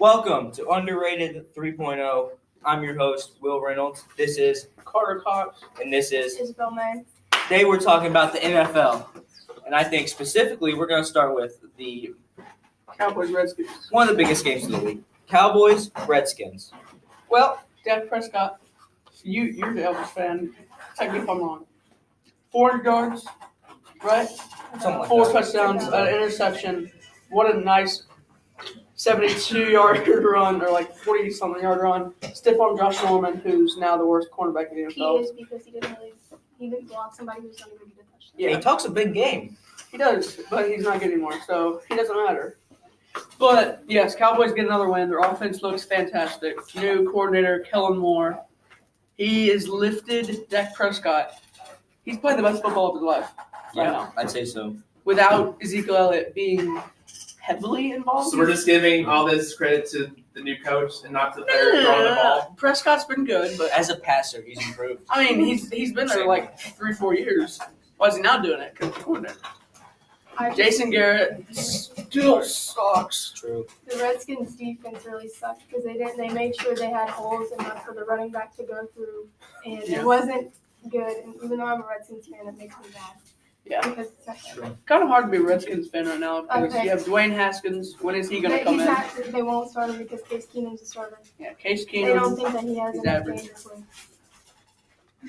Welcome to Underrated 3.0. I'm your host, Will Reynolds. This is Carter Cox. And this is Isabel May. Today we're talking about the NFL. And I think specifically we're going to start with the Cowboys, Redskins. one of the biggest games of the week. Cowboys, Redskins. Well, Dak Prescott, you're the Elvis fan. Tell me if I'm wrong. 400 yards, right? Something like 4 that. touchdowns, an interception. What a nice 72-yard run, or like 40-something yard run. Stiff arm Josh Norman, who's now the worst cornerback in the He NFL. is because he didn't block somebody who's not even get a touchdown. Yeah, He talks a big game. he does, but he's not good anymore, so he doesn't matter. But, yes, Cowboys get another win. Their offense looks fantastic. New coordinator, Kellen Moore. He has lifted Dak Prescott. He's playing the best football of his life right now, I'd say so. without Ezekiel Elliott being heavily involved. So we're just giving all this credit to the new coach and not to the player throwing the ball. Prescott's been good, but As a passer, he's improved. I mean, he's been there like 3-4 years. Why is he not doing it? Because he's coordinator. Jason Garrett still sucks. True. The Redskins defense really sucked because they made sure they had holes enough for the running back to go through, and it wasn't good. And even though I'm a Redskins fan, it makes me mad. Yeah. Because it's not good. True. Kind of hard to be a Redskins fan right now because Okay. you have Dwayne Haskins. When is he going to come He's in? not, they won't start him because Case Keenum's a starter. Yeah, Case They don't Keenum. think that he has He's enough average. game to play.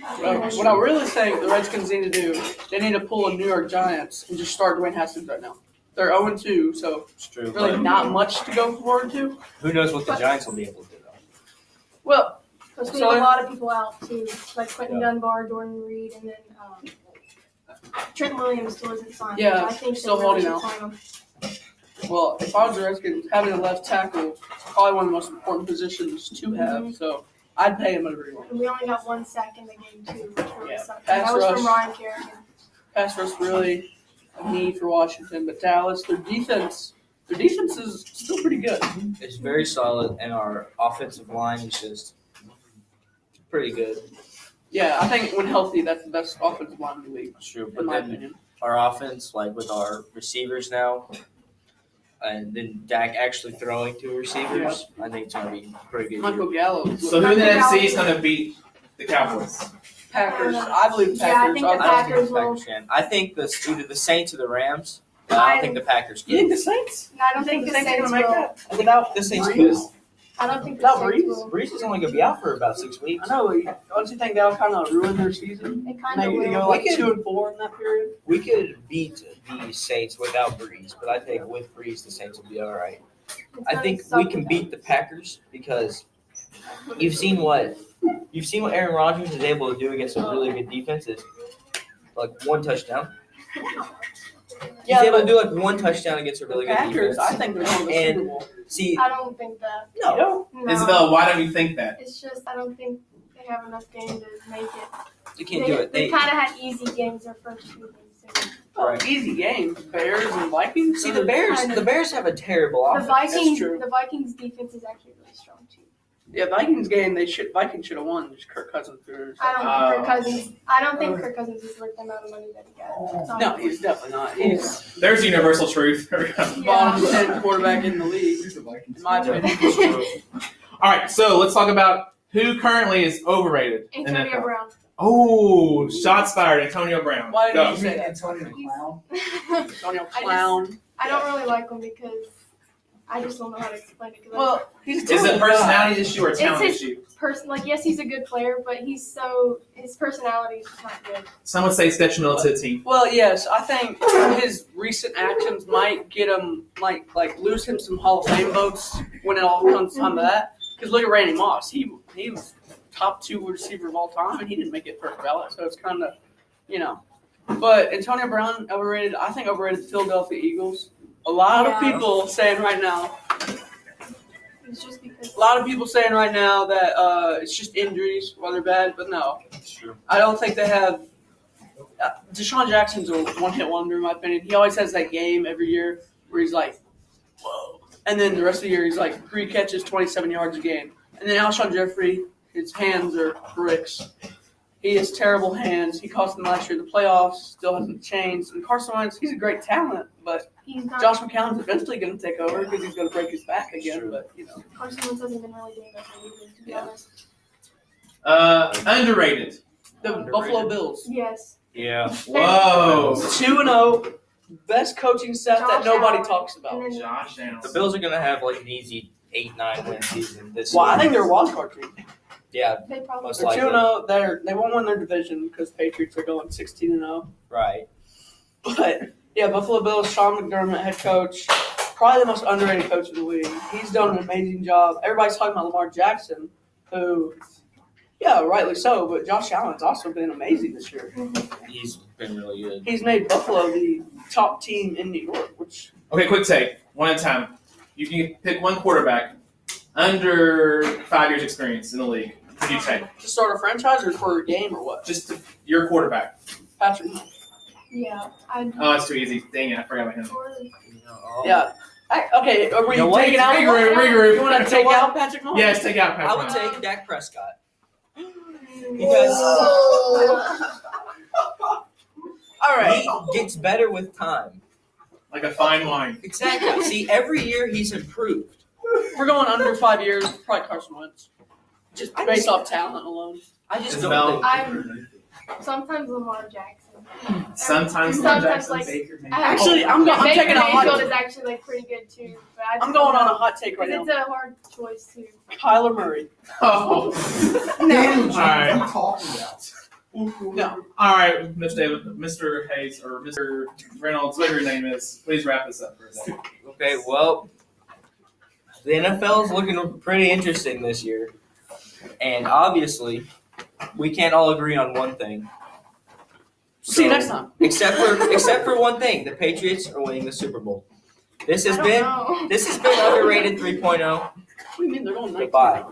What I really think the Redskins need to do, they need to pull a New York Giants and just start Dwayne Haskins right now. They're 0-2, so It's true. really But not much to go forward to. who knows what the Giants will be able to do, though. Well, Because we So- have a lot of people out too, like Quentin Yeah. Dunbar, Jordan Reed, and then Trent Williams still isn't signed. Yeah, which I think still they really holding should out. sign him. well, if I was the Redskins, having a left tackle is probably one of the most important positions to have. So I'd pay him whatever you want. And we only got 1 sack in the game too, which really Yeah, sucked. pass That was rush. from Ryan Kerrigan. Pass rush really a need for Washington, but Dallas, their defense is still pretty good. It's very solid, and our offensive line is just pretty good. Yeah, I think when healthy, that's the best offensive line in the league, It's true. in But my then opinion. our offense, like with our receivers now, and then Dak actually throwing to receivers, I think it's going to be pretty good. Michael Gallo, So who in the NFC is going to beat the Cowboys? Packers. I believe the Yeah, I Packers. think are the I don't think Packers the Packers can. I think either the Saints or the Rams. But I don't think the Packers You think can. the Saints? And I don't think the Saints are Saints gonna make will. that? Without the Saints, Breeze? I don't think the Without Saints Breeze? will. Breeze is only going to be out for about 6 weeks. I know. Don't you think that'll kind of ruin their season? They kind of Maybe they will. go like We can- 2-4 in that period. We could beat the Saints without Breeze, but I think with Breeze, the Saints will be all right. It's I gonna think suck we can without beat the Packers because you've seen what Aaron Rodgers is able to do against a really good defenses. Like one touchdown. He's able to do like one touchdown against a really good Packers, I defense. think they're going to the And- Super Bowl. See, I don't think that. You no, know? No. Isabel, why don't you think that? It's just I don't think they have enough game to make it. you can't do it. They kind of had easy games their first 2 games. Oh, Right. easy game. Bears and Vikings. See the Bears have a terrible The offense. true. Vikings defense is actually really strong too. Yeah, Vikings game. Vikings should have won. Just Kirk Cousins threw. I don't think Kirk Cousins is worth the amount of money that he got. No, he's definitely not. He's There's universal truth. bottom 10 quarterback in the league, in my opinion. All right, so let's talk about who currently is overrated. in Antonio NFL. Brown. Oh, shots fired, Antonio Brown. Why did Go. you say that? Antonio Clown? Antonio Clown. I don't really like him because I just don't know how to explain it. Because Well, he's Is it a personality issue or a talent his- issue? yes, he's a good player, but his personality is just not good. Some would say detrimental to the team. Well, yes, I think his recent actions might get him, like lose him some Hall of Fame votes when it all comes time to that. Because look at Randy Moss. He was top 2 receiver of all time, and he didn't make it first ballot. So it's kind of, But Antonio Brown, overrated. I think overrated the Philadelphia Eagles. A lot of Yeah. people saying right now It's just because. A lot of people saying right now that it's just injuries while they're bad, but no. That's true. I don't think they have. Deshaun Jackson's a one-hit wonder, in my opinion. He always has that game every year where he's like, whoa. And then the rest of the year, he's like 3 catches, 27 yards a game. And then Alshon Jeffrey, his hands are bricks. He has terrible hands. He cost them last year the playoffs. Still hasn't changed. And Carson Wentz, he's a great talent, but He's not. Josh McCown's eventually going to take over because he's going to break his back again. True. But you know, Carson Wentz hasn't been really doing that lately, to be Yeah. honest. Underrated. the Underrated. Buffalo Bills, Yes. Yeah. Whoa. 2-0, best coaching staff that Josh nobody Allen. talks about. And then Josh Allen. The Bills are gonna have like an easy 8-9 win season this Well, I year. think they're a wild card team. Yeah, they probably. Most They're likely. 2-0. They won't win their division because Patriots are going 16-0. right. But yeah, Buffalo Bills, Sean McDermott, head coach, probably the most underrated coach in the league. He's done an amazing job. Everybody's talking about Lamar Jackson, who, yeah, rightly so. But Josh Allen's also been amazing this year. He's been really good. He's made Buffalo the top team in New York, which Okay, quick take. One at a time. You can pick one quarterback under 5 years experience in the league. Who do you take? to start a franchise or for a game or what? Just your quarterback. Patrick. Yeah. I. Oh, it's too easy. Dang it, I forgot about him. Yeah. Okay, are we You know what? taking out? Regroup. You want to take out Patrick Mahomes? Yes, take out I would Patrick. take Dak Prescott because All right. he gets better with time. Like a fine wine. Exactly. See, every year he's improved. We're going under 5 years. Probably Carson Wentz, just I based just- off talent alone. I just Isabel. don't think. Sometimes Lamar Jackson. Sometimes Lamar Sometimes Jackson. like. Actually, I'm Baker taking a hot Mayfield take. is actually like pretty good too. But I I'm going on a hot take right Because now. it's a hard choice too. Kyler Murray. Oh. No. All right. talking about? No. All right, Mr. David, Mr. Hayes, or Mr. Reynolds, whatever your name is, please wrap this up for a second. Okay, well, the NFL is looking pretty interesting this year, and obviously, we can't all agree on one thing. See you So, next time. Except for one thing, the Patriots are winning the Super Bowl. This has I don't been know. underrated 3.0. What do you mean they're going 19? Goodbye.